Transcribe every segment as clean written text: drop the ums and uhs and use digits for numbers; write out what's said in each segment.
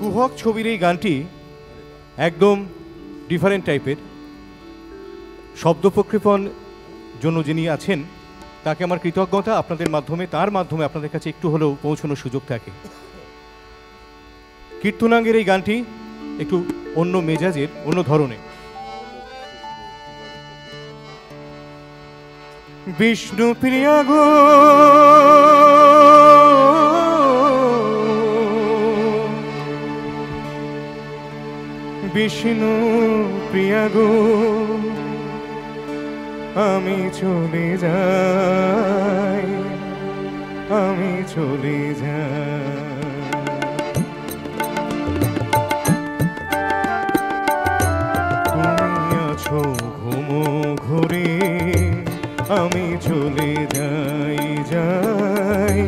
কুহক ছবির এই গানটি একদম ডিফারেন্ট টাইপের। শব্দ প্রক্ষেপণ জন্য যিনি আছেন তাকে আমার কৃতজ্ঞতা, আপনাদের মাধ্যমে তার মাধ্যমে আপনাদের কাছে একটু হলেও পৌঁছানোর সুযোগ থাকে। কীর্তনাঙ্গের এই গানটি একটু অন্য মেজাজের, অন্য ধরনের। বিষ্ণু প্রিয়া গো বিষ্ণু প্রিয়া গো, আমি চলে যাই, আমি চলে যাই। তুমি আছো ঘুমো ঘুরে, আমি চলে যাই যাই।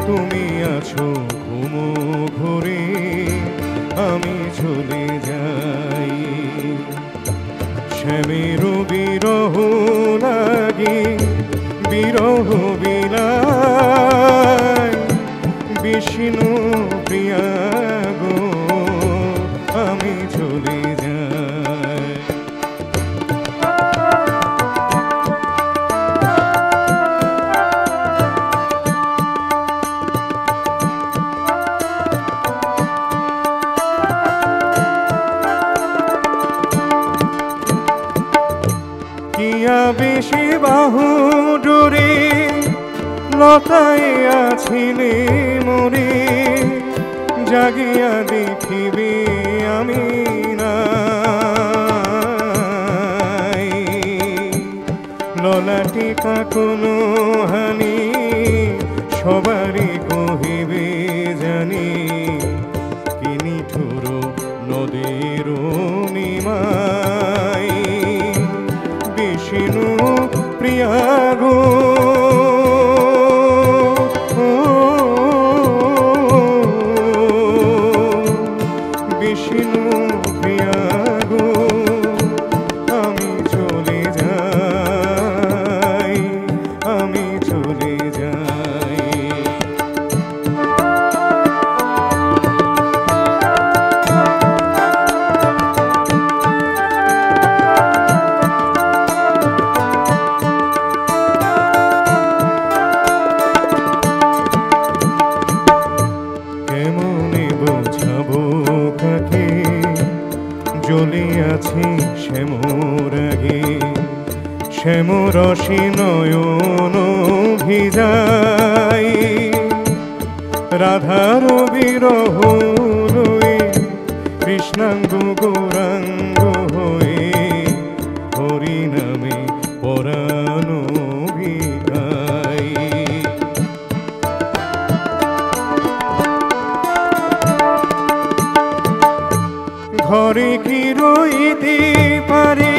তুমি আছো ঘুমো ঘুরে, আমি চলে যাই। শ্যামের বিরহ লাগে, বিরহ বিলায়, বিষ্ণু প্রিয়া গো, আমি চলে যাই। কিয়া বেশি বাহু ডোরে লতায় আছিলে মরে, জাগিয়া দেখিবে আমি নাই। ললাটি কোনো হানি সবারই কহিবে জানি, কি নিঠুর নদের নিমাই। বিষ্ণু প্রিয়া গো, বিষ্ণু প্রিয়া গো, আমি চলে যাই, আমি চলে যাই। কেমনে বোঝাবো কাকে জ্বলে আছে শ্যামরাগে, শ্যামরসে নয়ন ভিজাই। রাধার বিরহ লয়ে কৃষ্ণাঙ্গ গৌরাঙ্গ হয়ে, হরি নামে পরাণ ভিগাই। ঘরে কি রইতে পারে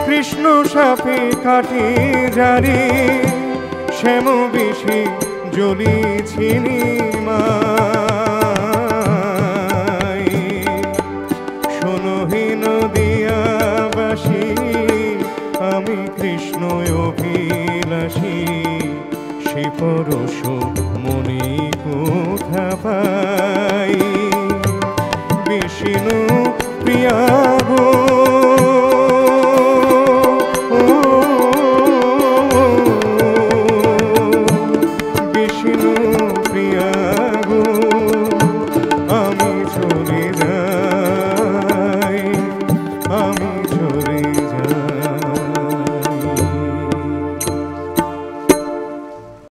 কৃষ্ণ সাপে কাটে যারে, শ্যাম বেশি জ্বলিছিলি মাই। শোনহীন দিয়াবাসী, আমি কৃষ্ণ অভিলাষী, সে পরশ মনে কোথা পাই। বিষ্ণু প্রিয়া গো, বিষ্ণু প্রিয়া গো, আমি চলে যাই, আমি চলে